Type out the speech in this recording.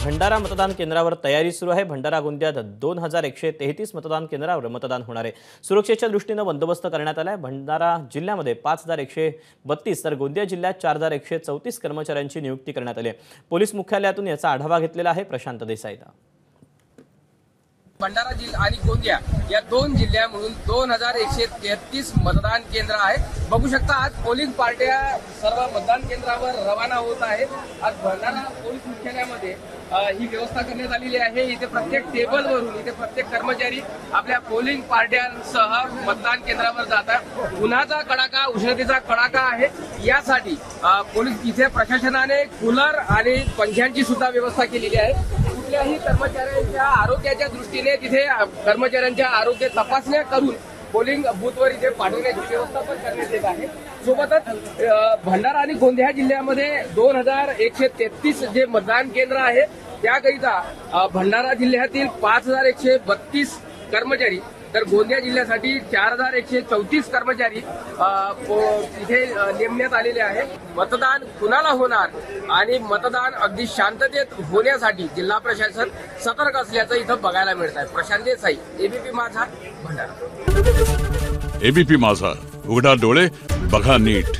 भंडारा मतदान केंद्रावर तयारी सुरू आहे। भंडारा गोंदियात 2133 मतदान केंद्रावर मतदान होणार आहे। सुरक्षेच्या दृष्टीने बंदोबस्त करण्यात आला आहे। भंडारा जिल्ह्यामध्ये 5132 तर गोंदिया जिल्ह्यात 4134 कर्मचाऱ्यांची नियुक्ती करण्यात आली आहे। पोलीस मुख्यालयातून याचा आढावा घेतलेला आहे प्रशांत देसाईदा। भंडारा जिल्हा आणि गोंदिया या दोन जिल्ह्यांमधून 2133 मतदान केंद्र आहेत। बघू शकता आज पोलिंग पार्ट्या सर्व मतदान केंद्रावर रवाना होत आहेत। आज भंडारा पोलीस मुख्यालयामध्ये ही व्यवस्था करण्यात आलेली आहे। इथे प्रत्येक टेबलवरून इथे प्रत्येक कर्मचारी आपल्या पोलिंग पार्ट्यांसह मतदान केंद्रावर जातात। उन्हाचा कडाका उष्णतेचा कडाका आहे, यासाठी पोलीस इथे प्रशासनाने कूलर आणि पंख्यांची सुद्धा व्यवस्था केलेली आहे। कुठल्याही कर्मचाऱ्यांच्या आरोग्याच्या दृष्टीने तिथे कर्मचाऱ्यांच्या आरोग्य तपासण्या करून पोलिंग बूथवर इथे पाठवण्याची व्यवस्था पण करण्यात येत आहे। सोबतच भंडारा आणि गोंदिया जिल्ह्यामध्ये 2133 जे मतदान केंद्र आहे त्याकरिता भंडारा जिल्ह्यातील 5132 कर्मचारी तर गोंदिया जिल्ह्यासाठी 4134 कर्मचारी इथे नेमण्यात आलेले आहे। मतदान कुणाला होणार आणि मतदान अगदी शांततेत होण्यासाठी जिल्हा प्रशासन सतर्क असल्याचं इथं बघायला मिळत आहे। प्रशांत देसाई, एबीपी माझा, भंडारा। एबीपी माझा, उघडा डोळे बघा नीट।